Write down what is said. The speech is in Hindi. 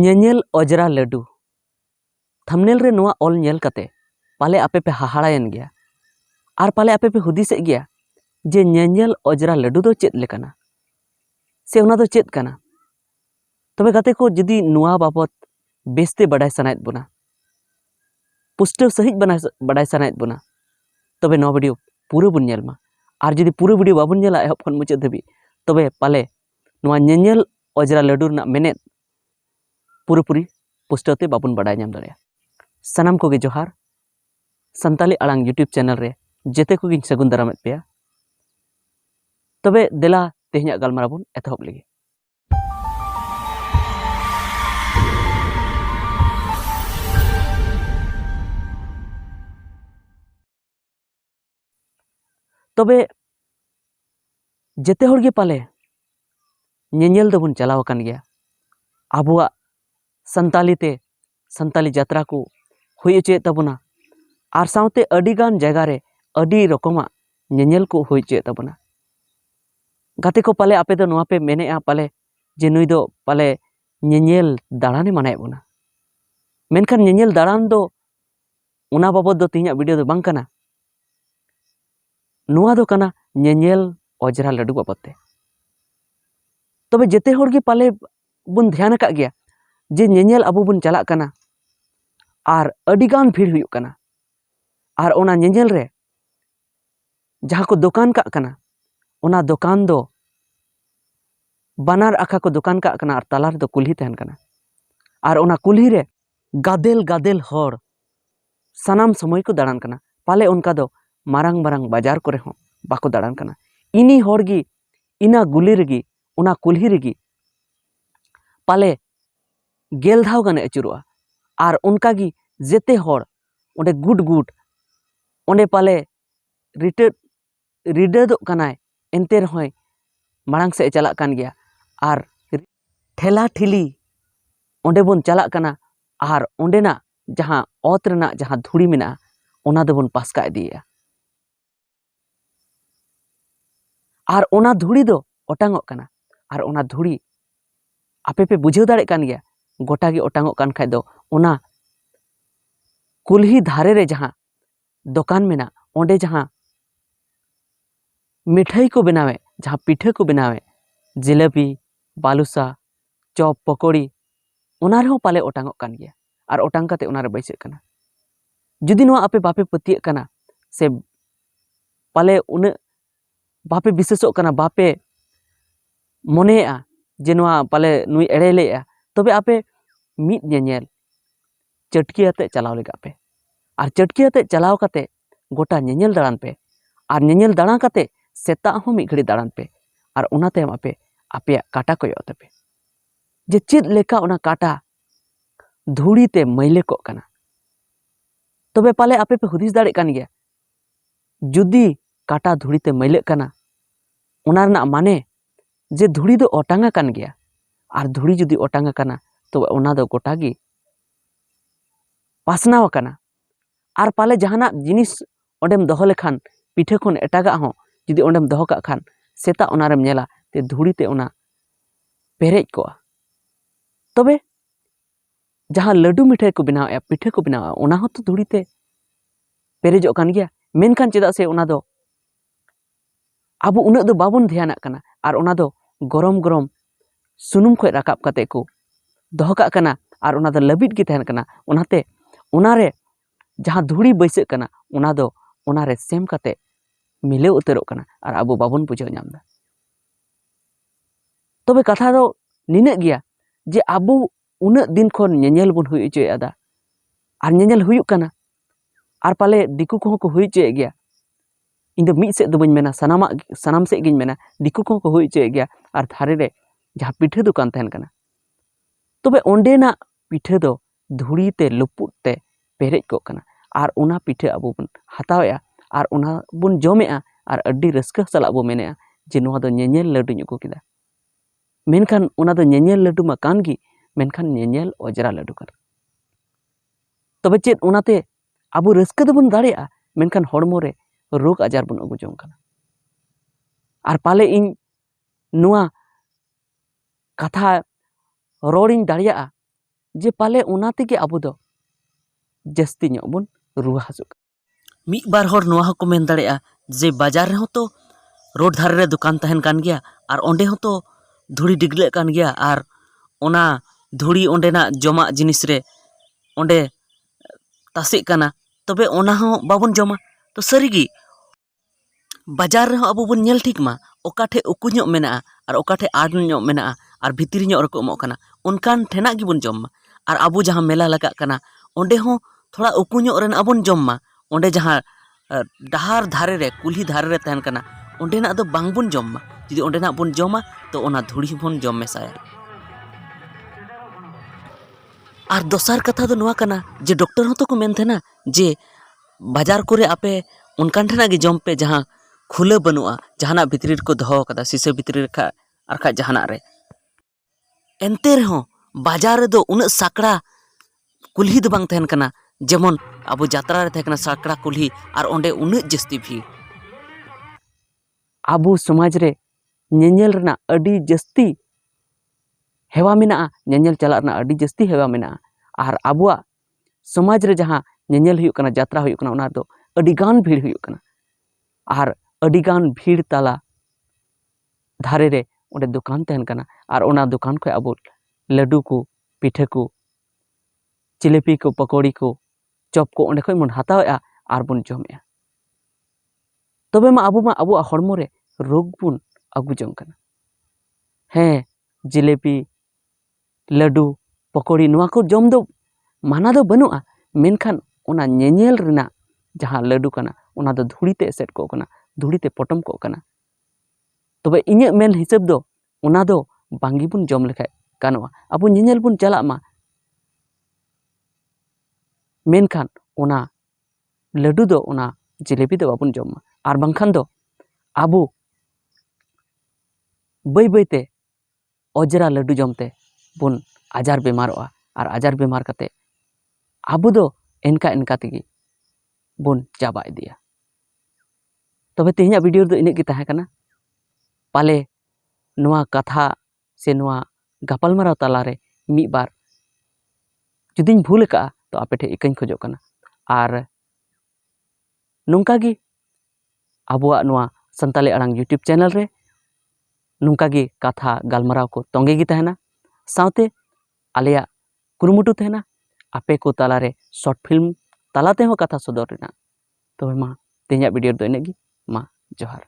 ᱧᱮᱧᱮᱞ ᱚᱡᱽᱨᱟ ᱞᱟᱹᱰᱩ थंबनेल रे नोआ ऑल नेल कते पाले आपे पे हाहाड़ायन गया और पाले आपे पे हुदिसेग गया जे ᱧᱮᱧᱮल ऑजरा लड्डू दो चेद लेकाना से उना दो चेद काना। तबे गाते को जदि नोआ बाबत बेस्ते बडाय सनायत बुना पुष्टव सहित बडाय सनायत बुना तबे नोआ वीडियो पूरा बुन नेल मा और जदि पूरा वीडियो बाबुन नेला एहब खन मुचाद धाबी तबे पाले नोआ ᱧᱮᱧᱮल ऑजरा लड्डू रना मेनेत पूरी पुष्टवते बाबुन बडाय नाम दाड़ेया। सनाम को जोहार संताली आड़ांग यूट्यूब चैनल रे जेते को सगुन दारामेद पेया। तबे देला तेहना गालमाराव बन एतहब लगे। तबे जेते होड़गे पाले ᱧᱮᱧᱮᱞ दबुन चलाव कान गया आबुआ संताली ते संताली जात्रा को हुई चे तबना और साउते अडिगान जगह रे अडी रकमा ᱧᱮᱧᱮᱞ को हुई चे तबना। गाते को पाले आपे दो नोआ पे मेने पाले जे नुई दो पाले ᱧᱮᱧᱮᱞ दाड़ाने मनाए बना मेनखान ᱧᱮᱧᱮᱞ दाड़ान दो उना बाबत दो तीना वीडियो दो बांग कना नोआ दो कना ᱧᱮᱧᱮᱞ ऑजरा लड्डू बाबत ते। तबे जेते होड़गे पाले बुन ध्यान का गया जे ᱧᱮᱧᱮᱞ अबो बुन चलाक कना और अडिगान भीड़ हुयुक कना और ओना ᱧᱮᱧᱮᱞ रे जहाँ को दुकान का कना ओना दुकान दो बानार आखा को दुकान का कना और तालार दो कुल्ही तहन कना और ओना कुल्ही रे गादेल गादेल होड़ सनाम समय को दाड़ान कना पाले उनका दो मारंग मारंग बाजार को हो बाको दाड़ान कना इनी होड़गी इना गुली रेगी ओना कुल्ही रेगी पाले गेल धाव गाने अचुरुआ और उनका गी जेते होड़ ओंडे गुड गुड ओंडे पाले रिडद कनाय एनते रहोय मारंग से चलाक कान गया और ठेला ठिली ओंडे बोन चलाक कना और ओंडेना जहाँ ओत रेना जहाँ धुड़ी मेना ओना दोबोन पासका इदिया और ओना धुड़ी दो ओटांगोक कना और ओना धुड़ी आपे पे बुझाव दाड़े कान गया गोटा गे ओटांगोक कान खाय दो ओना कुल्ही धारे रे जहाँ दुकान मेना ओंडे जहाँ मिठाई को बनावे जहाँ पिठे को बनावे जिलेबी बालूसा चॉप पकोड़ी ओना रे पाले ओटांगोक कान गया और ओटांग काते ओना रे बैसे कना। जुदी नोआ आपे बापे पतिये कना से पाले उन बापे विशेषोक कना बापे मनेया जे नोआ पाले नुई एड़े लेया तबे आपे मिद ᱧᱮᱧᱮᱞ चटकी आते चलाव लेगा पे और चटकी आते चलाव काते गोटा ᱧᱮᱧᱮᱞ दाड़ान पे और ᱧᱮᱧᱮᱞ दाड़ा काते सेता हो मिद घड़ी दाड़ान पे और उनाते आपे आपे काटा को योते जे चेद लेका ओना काटा धुड़ी ते मैले को कना। तबे पाले आपे पे हुदिस दाड़े कान गया जुदी काटा धुड़ी ते मैले कना ओना रना माने जे धुड़ी दो ओटांगा कान गया और धुड़ी जुदी ओटांगा कना तो ओना दो गोटा गी पासनाव कना और पाले जहाना जिनिस ओंडेम दोहो लेखान पिठे खन एटागा हो जुदी ओंडेम दोहो का खान सेता ओनारेम नेला ते धुड़ी ते ओना पेरेज को। तबे जहाँ लड्डू मिठाई को बनावे पिठे को बनावा ओना हो तो धुड़ी ते पेरेजो कान गया मेनखान चेदा से ओना दो आबो उना दो बाबुन ध्यान कना और ओना दो गरम गरम सुनुम खो राकाब काते को दोहो का कना और ओना दो लबिद गे तहन कना ओनाते ओनारे जहाँ धुड़ी बैसे कना ओना दो ओनारे सेम काते मिले उतरो कना और आबो बाबुन बुझाव नामदा। तबे कथा दो निने गया जे आबो उना दिन खन ᱧᱮᱧᱮᱞ बन हुई चेदा और ᱧᱮᱧᱮᱞ हुयुक कना और पाले दिकु को को हुई चे गया इन दो मिद से दो बन मेना सनाम से गिन मेना दिकु को हुई चे गया और थारे रे जहाँ पिठे दुकान तहन कना तबे ओंडेना पिठे दो धुड़ी ते लुपुट ते पेरेज को कना और ओना पिठे आबो बन हतावेआ और ओना बन जमेआ और अड्डी रस्का साला बो मेनेआ जे नोआ दो ᱧᱮᱧᱮᱞ लड्डू ᱧुको किदा मेनखान ओना दो ᱧᱮᱧᱮᱞ लड्डू मा कान गी मेनखान ᱧᱮᱧᱮᱞ ऑजरा लड्डू कना। तबे चेद ओनाते आबो रस्का दो बन दाड़ेआ मेनखान हड़मो रे रोग आजार बन अगु जों कना और पाले इन नोआ कथा रोड़िन दाड़िया जे पाले ओना तेगे आबो दो जस्ती ᱧᱚᱜ ᱵᱚᱱ ᱨᱩᱣᱟᱹ ᱦᱟᱹᱥᱩᱜ ᱠᱟᱱᱟ। ᱢᱤᱫ ᱵᱟᱨ ᱦᱚᱲ ᱱᱚᱣᱟ ᱦᱚᱸᱠᱚ ᱢᱮᱱ ᱫᱟᱲᱮᱭᱟᱜᱼᱟ ᱡᱮ ᱵᱟᱡᱟᱨ ᱨᱮᱦᱚᱸ ᱛᱚ ᱨᱳᱰ ᱫᱷᱟᱨᱮ ᱨᱮ ᱫᱚᱠᱟᱱ ᱛᱟᱦᱮᱱ ᱠᱟᱱ ᱜᱮᱭᱟ ᱟᱨ ᱚᱸᱰᱮ ᱦᱚᱸ ᱛᱚ ᱫᱷᱩᱲᱤ ᱰᱤᱜᱞᱟᱹᱜ ᱠᱟᱱ ᱜᱮᱭᱟ ᱟᱨ ᱚᱱᱟ ᱫᱷᱩᱲᱤ ᱚᱸᱰᱮᱱᱟᱜ ᱡᱚᱢᱟᱜ ᱡᱤᱱᱤᱥ ᱨᱮ ᱚᱸᱰे ᱛᱟᱥᱮᱜ ᱠᱟᱱᱟ ᱛᱚᱵᱮ ᱚᱱᱟ ᱦᱚᱸ ᱵᱟᱵᱚᱱ ᱡᱚᱢᱟ। ᱛᱚ ᱥᱟᱹᱨᱤᱜᱮ ᱵᱟᱡᱟᱨ ᱨᱮᱦᱚᱸ ᱟᱵᱚ ᱵᱚᱱ ᱧᱮᱞ ᱴᱷᱤᱠ ᱢᱟ ᱚᱠᱟ ᱴᱷᱮᱡ ᱩᱠᱩ ᱧᱚᱜ ᱢᱮᱱᱟᱜᱼᱟ ᱟᱨ ᱚᱠᱟ ᱴᱷᱮᱡ ᱟᱲ ᱧᱚᱜ ᱢᱮᱱᱟᱜᱼᱟ ᱟᱨ ᱵᱷᱤᱛᱨᱤ ᱧᱚᱜ ᱨᱮᱠᱚ ᱮᱢᱚᱜ ᱠᱟᱱᱟ ᱚᱱᱠᱟᱱ ᱴᱷᱮᱱᱟᱜ ᱜᱮᱵᱚᱱ ᱡᱚᱢ ᱢᱟ। ᱟᱨ ᱟᱵᱚ ᱡᱟᱦᱟᱸ ᱢᱮᱞᱟ ᱞᱟᱜᱟᱜ ᱠᱟᱱᱟ ᱚᱸᱰᱮ ᱦᱚᱸ ᱛᱷᱚᱲᱟ ᱩᱠᱩ ᱧᱚᱜ ᱨᱮᱱᱟᱜ ᱵᱚᱱ ᱡᱚᱢ ᱢᱟ। ᱚᱸᱰे ᱡᱟᱦᱟᱸ ᱰᱟᱦᱟर ᱫᱷᱟᱨᱮ ᱨᱮ ᱠᱩᱞᱦᱤ ᱫᱷᱟᱨᱮ ᱨᱮ ᱛᱟᱦᱮᱱ ᱠᱟᱱᱟ ᱚᱸᱰᱮᱱᱟᱜ ᱫᱚ ᱵᱟᱝᱵᱚᱱ ᱡᱚᱢ ᱢᱟ। ᱡᱩᱫᱤ ᱚᱸᱰᱮᱱᱟᱜ ᱵᱚᱱ ᱡᱚᱢᱟ ᱛᱚ ᱚᱱᱟ ᱫᱷᱩᱲᱤ ᱵᱚᱱ ᱡᱚᱢ ᱢᱮᱥᱟᱭᱟ। ᱟᱨ ᱫᱚᱥᱟᱨ ᱠᱟᱛᱷᱟ ᱫᱚ ᱱᱚᱣᱟ ᱠᱟᱱᱟ ᱡᱮ ᱰᱚक्ᱴᱚᱨ ᱦᱚᱸᱛᱚ ᱠᱚ ᱢᱮᱱ ᱛᱟᱦᱮᱱᱟ ᱡᱮ ᱵᱟᱡᱟर ᱠᱚᱨᱮ ᱟᱯᱮ ᱚᱱᱠᱟन ᱴᱷᱮᱱᱟᱜ ᱜᱮ ᱡᱚᱢ ᱯᱮ ᱡᱟᱦᱟᱸ खुला बनुआ जहाना भितरी को दहो कदा सीसे भितरी रेखा अरखा जहाना रे एनते रहो बाजार रे दो उन साकड़ा कुल्ही दो बांग तहन कना जेमन अबो यात्रा रे तहकना साकड़ा कुल्ही और ओंडे उन जस्ती भीड़ अबो समाज रे नेनेल रना अडी जस्ती हेवा मेना नेनेल चला रना अडी जस्ती हेवा मेना और अबुआ समाज रे जहां नेनेल हुयुक कना यात्रा हुयुक कना ओना दो अडी गान भीड़ हुयुक कना और अडिगान भीड़ ताला धारे रे ओंडे दुकान तहन कना और ओना दुकान खो अब लड्डू को पिठे को जिलेबी को पकौड़ी को चॉप को ओंडे खो मन हतावेआ और बन जमेआ तबे मा अब हड़मो रे रोग बन अगु जंग कना हे जिलेबी लड्डू पकौड़ी नुआ को जम दो माना दो बनुआ मेनखान ओना नेनेल रेना जहां लड्डू कना ओना दो धुड़ीते एसेट को कना धुड़ीते पटम को कना तबे इᱧ मेन हिसाब दो ओना दो बांगी बुन जम लेखाय गानोआ अब नेनेल बुन चला मा मेनखान ओना लड्डू दो ओना जिलेबी दो बाबुन जम मा और बांखान दो अब बई बईते अजरा लड्डू जमते बुन आजार बेमारोआ और आजार बेमार कते अब दो एनका एनका तेगी बुन चाबा इदिया तबे तेहना वीडियो दो इनेग गे ताहे कना पाले नुआ कथा से नुआ गापलमाराव तालारे मी बार जुदिन भूल का तो आपे ठे इकाइन खोजो कना और नुंका गी अबुआ नुआ संताली अड़ांग यूट्यूब चैनल रे नुंका गी कथा गालमाराव को तोंगे गी तहना साउते आलिया कुरुमुटु तहना आपे को तालारे शॉर्ट फिल्म तालाते हो कथा सदर रेना तबे मा तेहना वीडियो दो इनेग गी मा जोहार।